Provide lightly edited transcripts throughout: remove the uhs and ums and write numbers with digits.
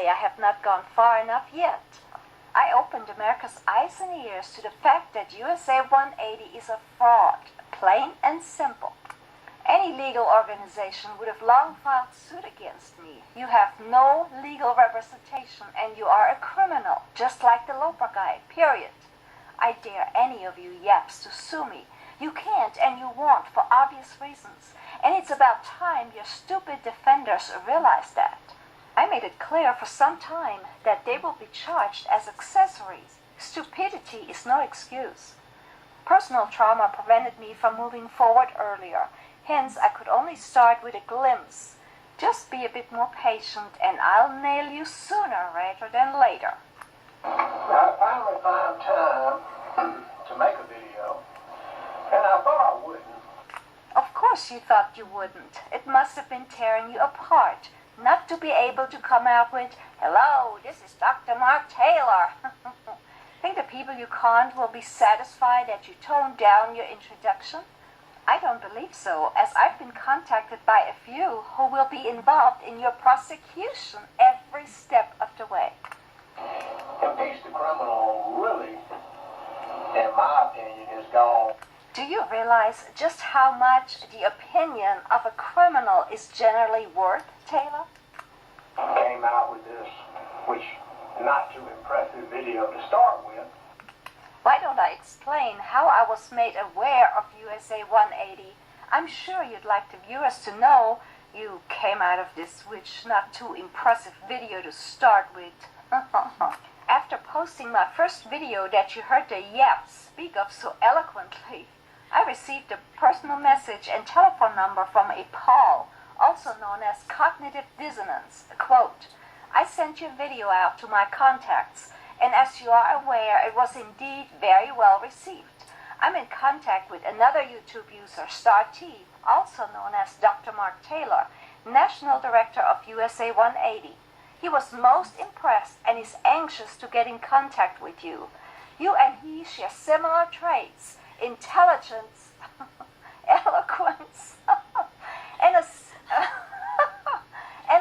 say I have not gone far enough yet. I opened America's eyes and ears to the fact that USA 180 is a fraud, plain and simple. Any legal organization would have long filed suit against me. You have no legal representation and you are a criminal, just like the Loper guy, period. I dare any of you yaps to sue me. You can't and you won't for obvious reasons. And it's about time your stupid defenders realize that. I made it clear for some time that they will be charged as accessories. Stupidity is no excuse. Personal trauma prevented me from moving forward earlier. Hence, I could only start with a glimpse. Just be a bit more patient and I'll nail you sooner rather than later. I finally found time to make a video, and I thought I wouldn't. Of course you thought you wouldn't. It must have been tearing you apart, not to be able to come out with, "Hello, this is Dr. Mark Taylor." Think the people you conned will be satisfied that you toned down your introduction? I don't believe so, as I've been contacted by a few who will be involved in your prosecution every step of the way. Impeach the criminal really, in my opinion, is gone. Do you realize just how much the opinion of a criminal is generally worth, Taylor? Came out with this, which not too impressive video to start with. Why don't I explain how I was made aware of USA 180? I'm sure you'd like the viewers to know you came out of this which not too impressive video to start with. After posting my first video that you heard the yaps speak of so eloquently, I received a personal message and telephone number from a Paul, also known as cognitive dissonance. Quote, "I sent your video out to my contacts, and as you are aware, it was indeed very well received. I'm in contact with another YouTube user, Star T, also known as Dr. Mark Taylor, National Director of USA 180. He was most impressed and is anxious to get in contact with you. You and he share similar traits, intelligence, eloquence, and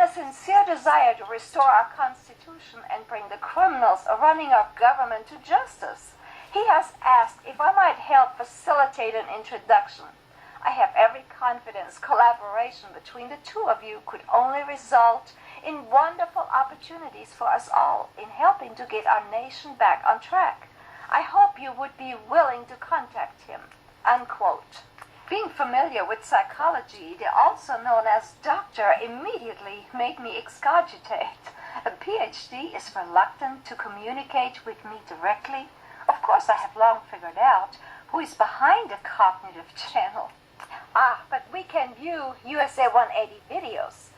a sincere desire to restore our Constitution and bring the criminals running our government to justice. He has asked if I might help facilitate an introduction. I have every confidence collaboration between the two of you could only result in wonderful opportunities for us all in helping to get our nation back on track. I hope you would be willing to contact him." Unquote. Being familiar with psychology, the also known as doctor immediately made me excogitate. A PhD is reluctant to communicate with me directly. Of course, I have long figured out who is behind the cognitive channel. But we can view USA 180 videos.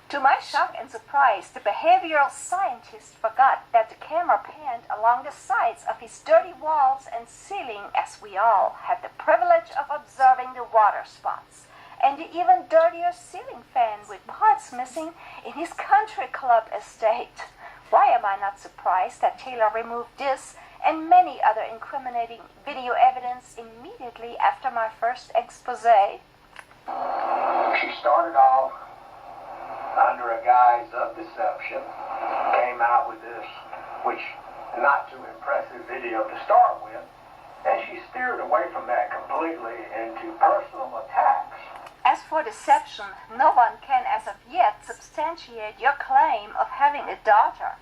To my shock and surprise, the behavioral scientist forgot that the camera panned along the sides of his dirty walls and ceiling, as we all had the privilege of observing the water spots, and the even dirtier ceiling fan with parts missing in his country club estate. Why am I not surprised that Taylor removed this and many other incriminating video evidence immediately after my first expose? She started off under a guise of deception, came out with this, which not too impressive video to start with, and she steered away from that completely into personal attacks. As for deception, no one can as of yet substantiate your claim of having a daughter.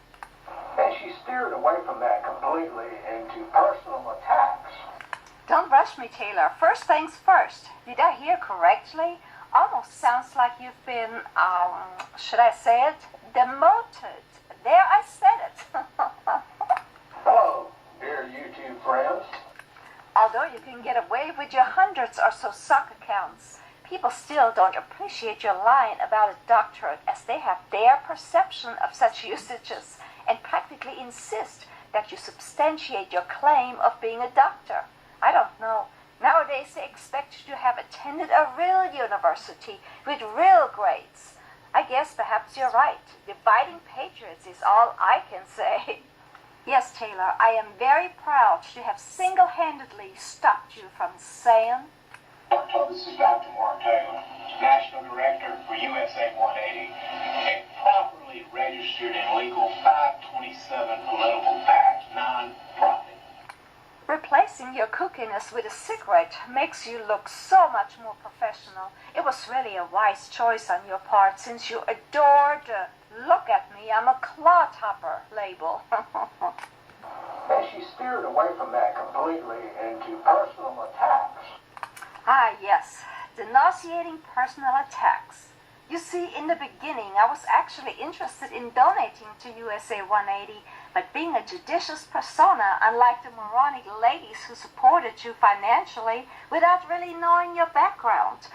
And she steered away from that completely into personal attacks. Don't rush me, Taylor. First things first. Did I hear correctly? Almost sounds like you've been, should I say it? Demoted. There, I said it. Hello, dear YouTube friends. Although you can get away with your hundreds or so sock accounts, people still don't appreciate your line about a doctorate, as they have their perception of such usages and practically insist that you substantiate your claim of being a doctor. I don't know. Nowadays they expect you to have attended a real university with real grades. I guess perhaps you're right. Dividing patriots is all I can say. Yes, Taylor, I am very proud to have single-handedly stopped you from saying... This is Dr. Mark Taylor, National Director for USA 180, a properly a registered and legal 527 political PAC, non-profit. Replacing your kookiness with a cigarette makes you look so much more professional. It was really a wise choice on your part, since you adored the "look at me, I'm a clod hopper" label. And she steered away from that completely into personal attacks. Ah, yes, the nauseating personal attacks. You see, in the beginning, I was actually interested in donating to USA180, but being a judicious persona, unlike the moronic ladies who supported you financially without really knowing your background,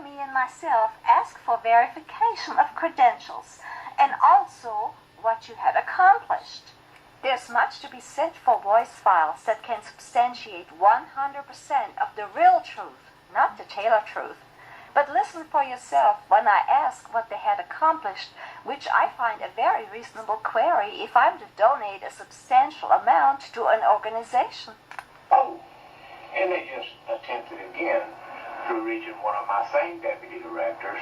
me and myself asked for verification of credentials and also what you had accomplished. There's much to be said for voice files that can substantiate 100% of the real truth, not the Taylor truth. But listen for yourself when I ask what they had accomplished, which I find a very reasonable query if I'm to donate a substantial amount to an organization. Oh, and they just attempted again through reaching one of my same deputy directors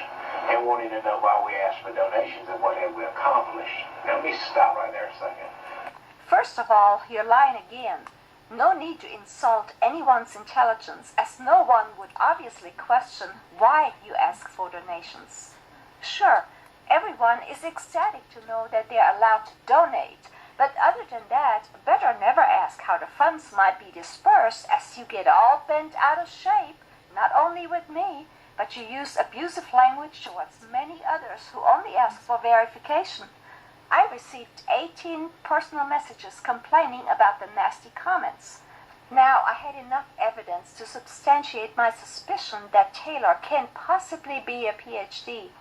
and wanting to know why we asked for donations and what had we accomplished. Now, let me stop right there a second. First of all, you're lying again. No need to insult anyone's intelligence, as no one would obviously question why you ask for donations. Sure, everyone is ecstatic to know that they're allowed to donate, but other than that, better never ask how the funds might be dispersed, as you get all bent out of shape, not only with me, but you use abusive language towards many others who only ask for verification. I received 18 personal messages complaining about the nasty comments. Now, I had enough evidence to substantiate my suspicion that Taylor can't possibly be a PhD,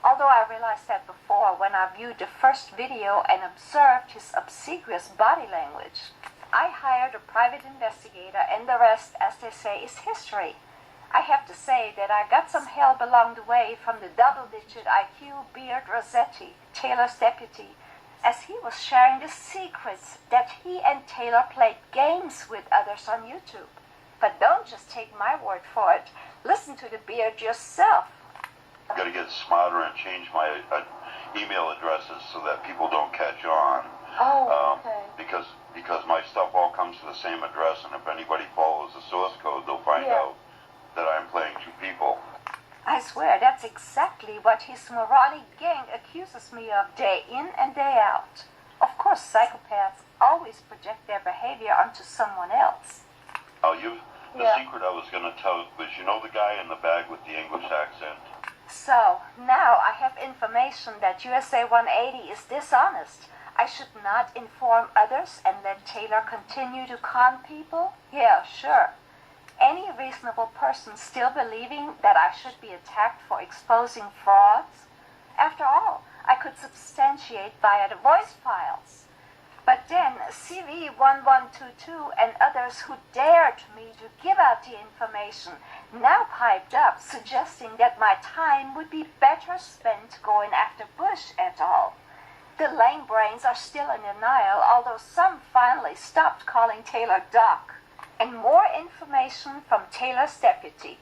although I realized that before when I viewed the first video and observed his obsequious body language. I hired a private investigator, and the rest, as they say, is history. I have to say that I got some help along the way from the double-digit IQ Beard Rossetti, Taylor's deputy, as he was sharing the secrets that he and Taylor played games with others on YouTube. But don't just take my word for it. Listen to the Beard yourself. I've got to get smarter and change my email addresses so that people don't catch on. Oh, okay. Because my stuff all comes to the same address, and if anybody follows the source code, they'll find out that I'm playing two people. I swear, that's exactly what his moronic gang accuses me of day in and day out. Of course, psychopaths always project their behavior onto someone else. The secret I was going to tell was, you know the guy in the bag with the English accent? So, now I have information that USA 180 is dishonest. I should not inform others and let Taylor continue to con people? Yeah, sure. Any reasonable person still believing that I should be attacked for exposing frauds? After all, I could substantiate via the voice files. But then CV1122 and others who dared me to give out the information now piped up, suggesting that my time would be better spent going after Bush et al. The lame brains are still in denial, although some finally stopped calling Taylor Doc. And more information from Taylor's deputy.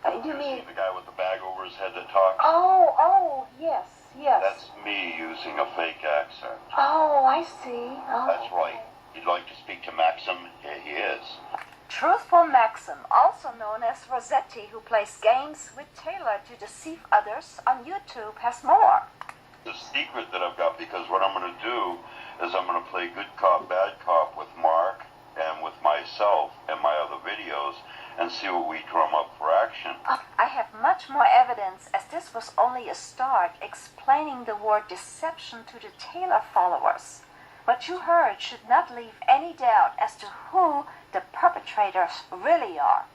You mean the guy with the bag over his head that talks? Oh, yes. That's me using a fake accent. Oh, I see. Oh, that's right. You'd like to speak to Maxim? Here he is. Truthful Maxim, also known as Rossetti, who plays games with Taylor to deceive others on YouTube, has more. The secret that I've got, because what I'm going to do is I'm going to play good cop, bad cop with Mark and with myself and my other videos and see what we drum up for action. I have much more evidence, as this was only a start, explaining the word deception to the Taylor followers. What you heard should not leave any doubt as to who the perpetrators really are.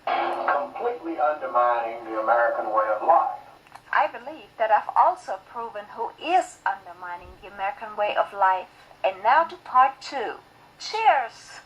Completely undermining the American way of life. I believe that I've also proven who is undermining the American way of life. And now to part 2. Cheers!